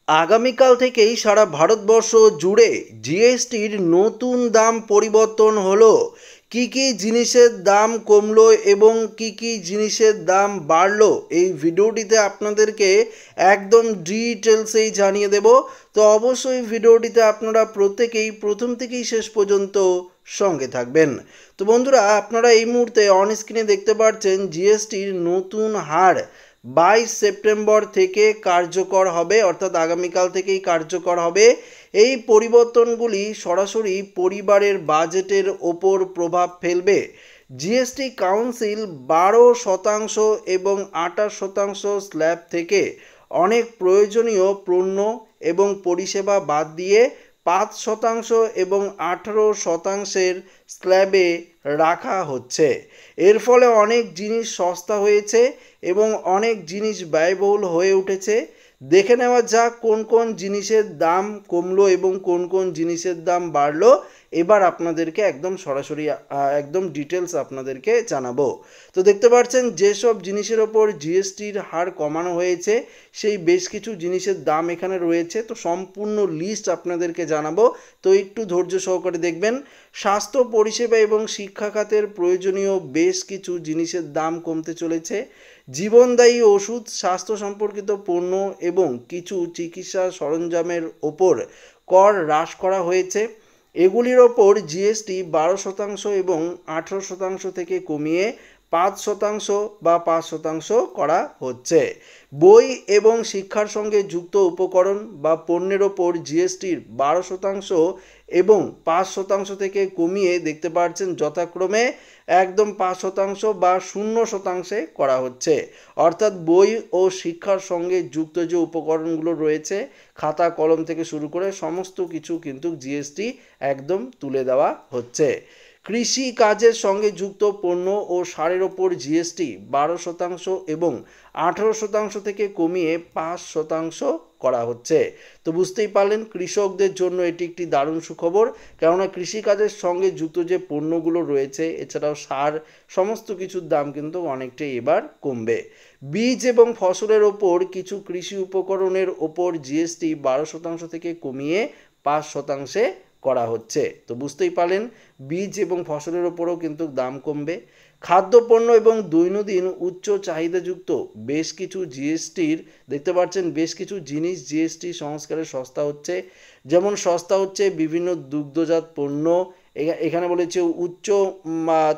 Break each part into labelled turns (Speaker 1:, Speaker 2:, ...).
Speaker 1: আগামীকাল থেকেই সারা ভারতবর্ষ জুড়ে জিএসটির নতুন দাম পরিবর্তন হলো। কি কি জিনিসের দাম কমলো এবং কি কি জিনিসের দাম বাড়লো এই ভিডিওটিতে আপনাদেরকে একদম ডিটেলসেই জানিয়ে দেব। তো অবশ্যই ভিডিওটিতে আপনারা প্রত্যেকেই প্রথম থেকেই শেষ পর্যন্ত সঙ্গে থাকবেন। তো বন্ধুরা, আপনারা এই মুহূর্তে অন স্ক্রিনে দেখতে পাচ্ছেন জিএসটির নতুন হার 22 সেপ্টেম্বর থেকে কার্যকর হবে, অর্থাৎ আগামীকাল থেকেই কার্যকর হবে। এই পরিবর্তনগুলি সরাসরি পরিবারের বাজেটের ওপর প্রভাব ফেলবে। জিএসটি কাউন্সিল 12% এবং 28% স্ল্যাব থেকে অনেক প্রয়োজনীয় পণ্য এবং পরিষেবা বাদ দিয়ে 5% এবং 18%-এর স্ল্যাবে রাখা হচ্ছে। এর ফলে অনেক জিনিস সস্তা হয়েছে এবং অনেক জিনিস ব্যয়বহুল হয়ে উঠেছে। দেখে নেওয়া যাক কোন কোন জিনিসের দাম কমলো এবং কোন কোন জিনিসের দাম বাড়লো। এবার আপনাদেরকে একদম সরাসরি একদম ডিটেলস আপনাদেরকে জানাবো। তো দেখতে পাচ্ছেন যেসব জিনিসের ওপর জিএসটির হার কমানো হয়েছে সেই বেশ কিছু জিনিসের দাম এখানে রয়েছে। তো সম্পূর্ণ লিস্ট আপনাদেরকে জানাবো, তো একটু ধৈর্য সহকারে দেখবেন। স্বাস্থ্য পরিষেবা এবং শিক্ষা খাতের প্রয়োজনীয় বেশ কিছু জিনিসের দাম কমতে চলেছে। জীবনদায়ী ওষুধ, স্বাস্থ্য সম্পর্কিত পণ্য এবং কিছু চিকিৎসা সরঞ্জামের ওপর কর হ্রাস করা হয়েছে। এগুলির ওপর জিএসটি 12% এবং 18% থেকে কমিয়ে 5% বা 5% করা হচ্ছে। বই এবং শিক্ষার সঙ্গে যুক্ত উপকরণ বা পণ্যের ওপর জিএসটির 12% এবং 5% থেকে কমিয়ে দেখতে পাচ্ছেন যথাক্রমে একদম 5% বা 0% করা হচ্ছে। অর্থাৎ বই ও শিক্ষার সঙ্গে যুক্ত যে উপকরণগুলো রয়েছে, খাতা কলম থেকে শুরু করে সমস্ত কিছু কিন্তু জিএসটি একদম তুলে দেওয়া হচ্ছে। কৃষি কাজের সঙ্গে যুক্ত পণ্য ও সারের ওপর জিএসটি 12% এবং 18% থেকে কমিয়ে 5% করা হচ্ছে। তো বুঝতেই পারলেন কৃষকদের জন্য এটি একটি দারুণ সুখবর, কেননা কৃষিকাজের সঙ্গে যুক্ত যে পণ্যগুলো রয়েছে এছাড়াও সার সমস্ত কিছুর দাম কিন্তু অনেকটাই এবার কমবে। বীজ এবং ফসলের ওপর কিছু কৃষি উপকরণের ওপর জিএসটি 12% থেকে কমিয়ে 5% করা হচ্ছে। তো বুঝতেই পারলেন বীজ এবং ফসলের ওপরও কিন্তু দাম কমবে। খাদ্যপণ্য এবং দৈনন্দিন উচ্চ চাহিদাযুক্ত বেশ কিছু জিএসটির দেখতে পাচ্ছেন বেশ কিছু জিনিস জিএসটি সংস্কারে সস্তা হচ্ছে। যেমন সস্তা হচ্ছে বিভিন্ন দুগ্ধজাত পণ্য। এখানে বলেছে উচ্চ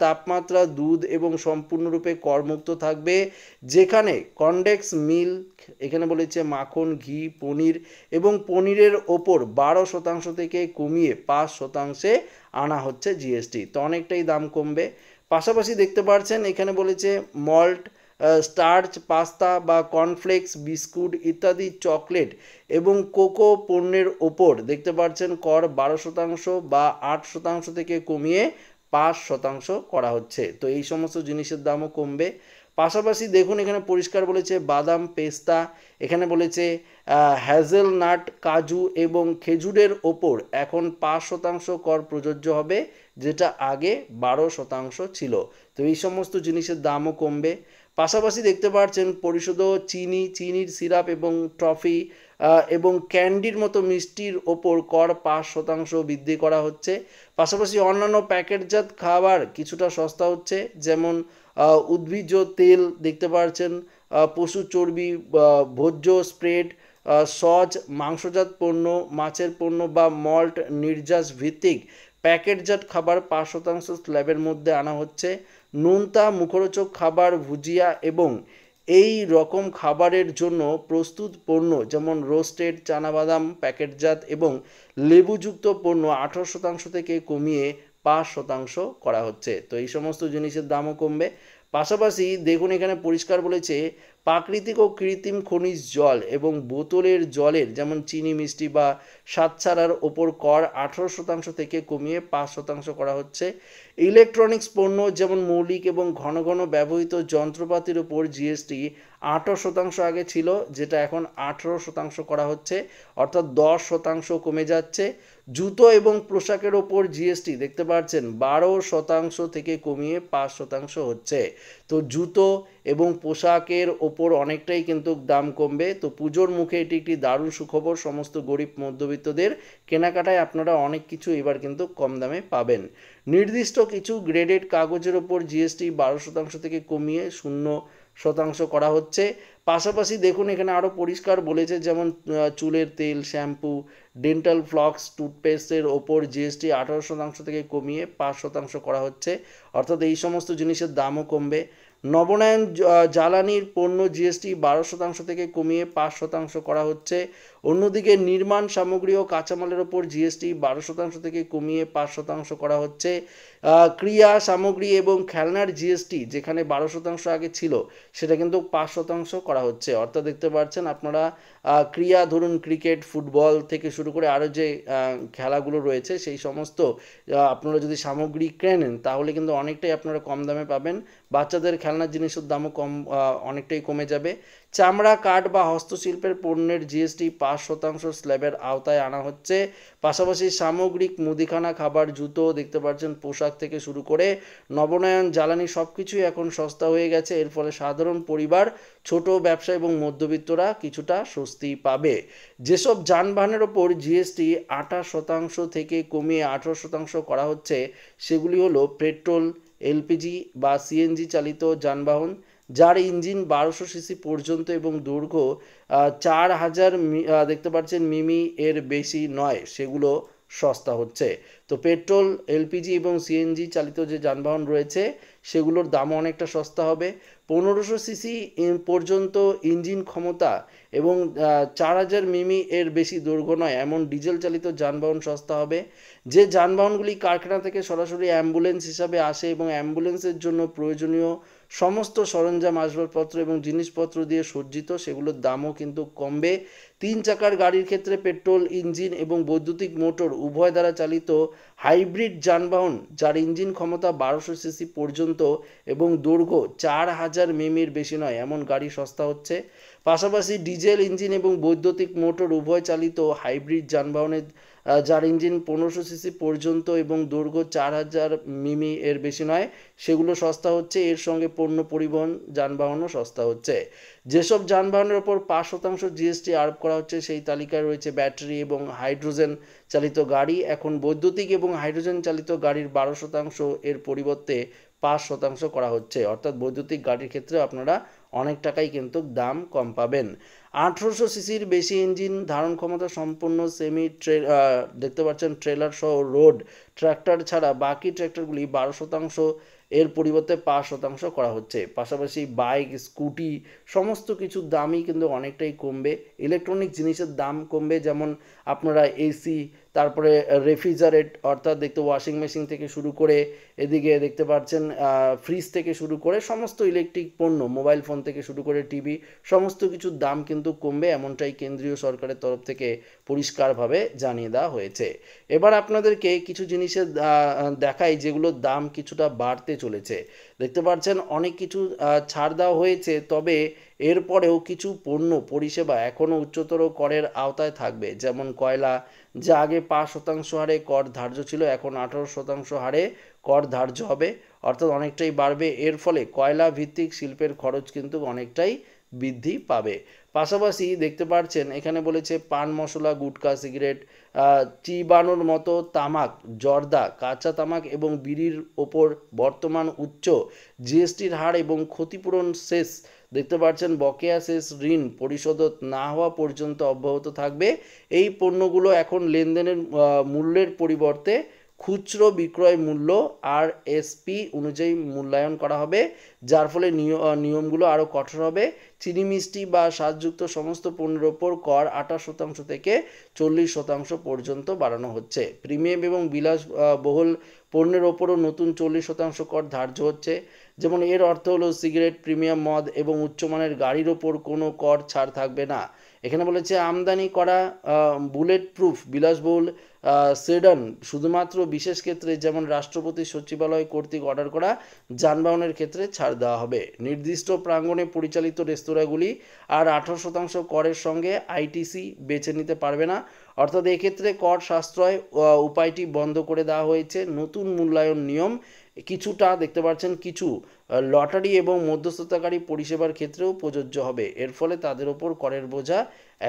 Speaker 1: তাপমাত্রা দুধ এবং সম্পূর্ণরূপে করমুক্ত থাকবে, যেখানে কনডেক্স মিল্ক, এখানে বলেছে মাখন, ঘি, পনির এবং পনিরের ওপর 12% থেকে কমিয়ে 5%-এ আনা হচ্ছে জিএসটি। তো অনেকটাই দাম কমবে। পাশাপাশি দেখতে পাচ্ছেন এখানে বলেছে মল্ট, স্টার্চ, পাস্তা বা কর্নফ্লেক্স, বিস্কুট ইত্যাদি চকলেট এবং কোকো পণ্যের ওপর দেখতে পাচ্ছেন কর 12% বা 8% থেকে কমিয়ে 5% করা হচ্ছে। তো এই সমস্ত জিনিসের দামও কমবে। পাশাপাশি দেখুন এখানে পরিষ্কার বলেছে বাদাম, পেস্তা, এখানে বলেছে হ্যাজেলনাট, কাজু এবং খেজুরের ওপর এখন 5% কর প্রযোজ্য হবে, যেটা আগে 12% ছিল। তো এই সমস্ত জিনিসের দামও কমবে। পাশাপাশি দেখতে পাচ্ছেন পরিশোধ চিনি, চিনির সিরাপ এবং টফি এবং ক্যান্ডির মতো মিষ্টির ওপর কর 5% বৃদ্ধি করা হচ্ছে। পাশাপাশি অন্যান্য প্যাকেটজাত খাবার কিছুটা সস্তা হচ্ছে, যেমন উদ্ভিজ্জ তেল দেখতে পাচ্ছেন, পশু চর্বি, ভোজ্য স্প্রেড, সজ, মাংসজাত পণ্য, মাছের পণ্য বা মল্ট নির্যাস ভিত্তিক প্যাকেটজাত খাবার 5% স্ল্যাবের মধ্যে আনা হচ্ছে। নোনতা মুখরোচক খাবার, ভুজিয়া এবং এই রকম খাবারের জন্য প্রস্তুত পণ্য যেমন রোস্টেড চানাবাদাম, প্যাকেটজাত এবং লেবুযুক্ত পণ্য 18% থেকে কমিয়ে 5% করা হচ্ছে। তো এই সমস্ত জিনিসের দামও কমবে। পাশাপাশি দেখুন এখানে পরিষ্কার বলেছে প্রাকৃতিক ও কৃত্রিম খনিজ জল এবং বোতলের জলের যেমন চিনি, মিষ্টি বা স্বাদ ছাড়ার ওপর কর 18% থেকে কমিয়ে 5% করা হচ্ছে। ইলেকট্রনিক্স পণ্য যেমন মৌলিক এবং ঘন ঘন ব্যবহৃত যন্ত্রপাতির ওপর জিএসটি 18% আগে ছিল, যেটা এখন 18% করা হচ্ছে, অর্থাৎ 10% কমে যাচ্ছে। জুতো এবং পোশাকের ওপর জিএসটি দেখতে পাচ্ছেন 12% থেকে কমিয়ে 5% হচ্ছে। তো জুতো এবং পোশাকের ওপর অনেকটাই কিন্তু দাম কমবে। তো পুজোর মুখে এটি একটি দারুণ সুখবর সমস্ত গরিব মধ্যবিত্তদের। কেনাকাটায় আপনারা অনেক কিছু এবার কিন্তু কম দামে পাবেন। নির্দিষ্ট কিছু গ্রেডেড কাগজের ওপর জিএসটি 12% থেকে কমিয়ে 0% করা হচ্ছে। পাশাপাশি দেখুন এখানে আরও পরিষ্কার বলেছে, যেমন চুলের তেল, শ্যাম্পু, ডেন্টাল ফ্লক্স, টুথপেস্টের ওপর জিএসটি 18% থেকে কমিয়ে 5% করা হচ্ছে, অর্থাৎ এই সমস্ত জিনিসের দামও কমবে। নবনায়ন জ্বালানির পণ্য জিএসটি 12% থেকে কমিয়ে 5% করা হচ্ছে। অন্যদিকে নির্মাণ সামগ্রী ও কাঁচামালের ওপর জিএসটি 12% থেকে কমিয়ে 5% করা হচ্ছে। ক্রীড়া সামগ্রী এবং খেলনার জিএসটি যেখানে 12% আগে ছিল, সেটা কিন্তু 5% করা হচ্ছে। অর্থাৎ দেখতে পাচ্ছেন আপনারা ক্রীড়া, ধরুন ক্রিকেট, ফুটবল থেকে শুরু করে আরও যে খেলাগুলো রয়েছে, সেই সমস্ত আপনারা যদি সামগ্রী কেনেন তাহলে কিন্তু অনেকটাই আপনারা কম দামে পাবেন। বাচ্চাদের খেলনার জিনিসের দামও অনেকটাই কমে যাবে। চামড়া, কাঠ বা হস্তশিল্পের পণ্যের জিএসটি 5% স্ল্যাবের আওতায় আনা হচ্ছে। পাশাপাশি সামগ্রিক মুদিখানা, খাবার, জুতো দেখতে পাচ্ছেন, পোশাক থেকে শুরু করে নবনায়ন জ্বালানি সব কিছুই এখন সস্তা হয়ে গেছে। এর ফলে সাধারণ পরিবার, ছোট ব্যবসা এবং মধ্যবিত্তরা কিছুটা স্বস্তি পাবে। যেসব যানবাহনের ওপর জিএসটি 28% থেকে কমিয়ে 18% করা হচ্ছে, সেগুলি হলো পেট্রোল, এলপিজি বা সিএনজি চালিত যানবাহন যার ইঞ্জিন 1200 সিসি পর্যন্ত এবং দৈর্ঘ্য 4000 দেখতে পাচ্ছেন মিমি এর বেশি নয়, সেগুলো সস্তা হচ্ছে। তো পেট্রোল, এলপিজি এবং সিএনজি চালিত যে যানবাহন রয়েছে সেগুলোর দামও অনেকটা সস্তা হবে। 1500 সিসি পর্যন্ত ইঞ্জিন ক্ষমতা এবং 4000 মিমি এর বেশি দৈর্ঘ্য নয় এমন ডিজেল চালিত যানবাহন সস্তা হবে। যে যানবাহনগুলি কারখানা থেকে সরাসরি অ্যাম্বুলেন্স হিসাবে আসে এবং অ্যাম্বুলেন্সের জন্য প্রয়োজনীয় সমস্ত সরঞ্জাম, আসবাবপত্র এবং জিনিসপত্র দিয়ে সজ্জিত, সেগুলোর দামও কিন্তু কমবে। 3 চাকার গাড়ির ক্ষেত্রে পেট্রোল ইঞ্জিন এবং বৈদ্যুতিক মোটর উভয় দ্বারা চালিত হাইব্রিড যানবাহন যার ইঞ্জিন ক্ষমতা 1200 সিসি পর্যন্ত এবং দৈর্ঘ্য 4000 মিমির বেশি নয় এমন গাড়ি সস্তা হচ্ছে। পাশাপাশি ডিজেল ইঞ্জিন এবং বৈদ্যুতিক মোটর উভয় চালিত হাইব্রিড যানবাহনের যার ইঞ্জিন 1500 সিসি পর্যন্ত এবং দৈর্ঘ্য 4000 মিমি এর বেশি নয়, সেগুলো সস্তা হচ্ছে। এর সঙ্গে পণ্য পরিবহন যানবাহনও সস্তা হচ্ছে। যেসব যানবাহনের ওপর 5% জিএসটি আরোপ করা হচ্ছে, সেই তালিকায় রয়েছে ব্যাটারি এবং হাইড্রোজেন চালিত গাড়ি। এখন বৈদ্যুতিক এবং হাইড্রোজেন চালিত গাড়ির 12% এর পরিবর্তে 5% করা হচ্ছে, অর্থাৎ বৈদ্যুতিক গাড়ির ক্ষেত্রে আপনারা অনেক টাকাই কিন্তু দাম কম পাবেন। 1800 সিসির বেশি ইঞ্জিন ধারণ ক্ষমতা সম্পন্ন সেমি দেখতে পাচ্ছেন ট্রেলার সহ রোড ট্র্যাক্টর ছাড়া বাকি ট্র্যাক্টরগুলি 12% এর পরিবর্তে 5% করা হচ্ছে। পাশাপাশি বাইক, স্কুটি সমস্ত কিছুর দামই কিন্তু অনেকটাই কমবে। ইলেকট্রনিক জিনিসের দাম কমবে, যেমন আপনারা এসি, তারপরে রেফ্রিজারেট অর্থাৎ দেখতে ওয়াশিং মেশিন থেকে শুরু করে এদিকে দেখতে পাচ্ছেন ফ্রিজ থেকে শুরু করে সমস্ত ইলেকট্রিক পণ্য, মোবাইল ফোন থেকে শুরু করে টিভি, সমস্ত কিছুর দাম কিন্তু কমবে, এমনটাই কেন্দ্রীয় সরকারের তরফ থেকে পরিষ্কারভাবে জানিয়ে দেওয়া হয়েছে। এবার আপনাদেরকে কিছু জিনিসের দেখাই যেগুলোর দাম কিছুটা বাড়তে চলেছে। দেখতে পাচ্ছেন অনেক কিছু ছাড় দেওয়া হয়েছে, তবে এরপরেও কিছু পণ্য পরিষেবা এখনও উচ্চতর করের আওতায় থাকবে। যেমন কয়লা, যা আগে 5% হারে কর ধার্য ছিল, এখন 18% হারে কর ধার্য হবে, অর্থাৎ অনেকটাই বাড়বে। এর ফলে কয়লা ভিত্তিক শিল্পের খরচ কিন্তু অনেকটাই বৃদ্ধি পাবে। পাশাপাশি দেখতে পাচ্ছেন এখানে বলেছে পান মশলা, গুটখা, সিগারেট, চিবানোর মতো তামাক, জর্দা, কাঁচা তামাক এবং বিড়ির ওপর বর্তমান উচ্চ জিএসটির হার এবং ক্ষতিপূরণ শেষ দেখতে পাচ্ছেন বকেয়া শেষ ঋণ পরিশোধ না হওয়া পর্যন্ত অব্যাহত থাকবে। এই পণ্যগুলো এখন লেনদেনের মূল্যের পরিবর্তে খুচরো বিক্রয় মূল্য আরএসপি অনুযায়ী মূল্যায়ন করা হবে, যার ফলে নিয়মগুলো আরও কঠোর হবে। চিনি, মিষ্টি বা স্বাদযুক্ত সমস্ত পণ্যের ওপর কর 28% থেকে 40% পর্যন্ত বাড়ানো হচ্ছে। প্রিমিয়াম এবং বিলাসবহুল পণ্যের ওপরও নতুন 40% কর ধার্য হচ্ছে। যেমন এর অর্থ হলো সিগারেট, প্রিমিয়াম মদ এবং উচ্চমানের গাড়ির ওপর কোনো কর ছাড় থাকবে না। এখানে বলেছে আমদানি করা বুলেট প্রুফ বিলাসবহুল সেডান শুধুমাত্র বিশেষ ক্ষেত্রে যেমন রাষ্ট্রপতি সচিবালয় কর্তৃক অর্ডার করা যানবাহনের ক্ষেত্রে ছাড় দেওয়া হবে। নির্দিষ্ট প্রাঙ্গণে পরিচালিত রেস্তোরাঁগুলি আর 18% করের সঙ্গে আইটিসি বেছে নিতে পারবে না। অর্থাৎ এক্ষেত্রে কর সাশ্রয় উপায়টি বন্ধ করে দেওয়া হয়েছে। নতুন মূল্যায়ন নিয়ম কিছুটা দেখতে পাচ্ছেন কিছু লটারি এবং মধ্যস্থতাকারী পরিষেবার ক্ষেত্রেও প্রযোজ্য হবে। এর ফলে তাদের ওপর করের বোঝা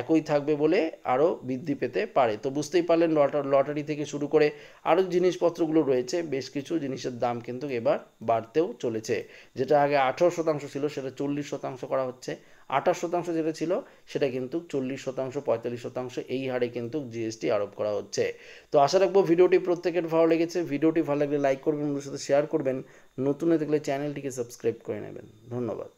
Speaker 1: একই থাকবে বলে আরও বৃদ্ধি পেতে পারে। তো বুঝতেই পারলেন লটারি থেকে শুরু করে আরও জিনিসপত্রগুলো রয়েছে, বেশ কিছু জিনিসের দাম কিন্তু এবার বাড়তেও চলেছে। যেটা আগে 18% ছিল সেটা 40% করা হচ্ছে, 28% যেটা ছিল সেটা কিন্তু 40%, 45% এই হারে কিন্তু জিএসটি আরোপ করা হচ্ছে। তো আশা রাখবো ভিডিওটি প্রত্যেকের ভালো লেগেছে। ভিডিওটি ভালো লাগলে লাইক করবেন, বন্ধুদের সাথে শেয়ার করবেন, নতুন হয়ে থাকলে চ্যানেলটিকে সাবস্ক্রাইব করে নেবেন। ধন্যবাদ।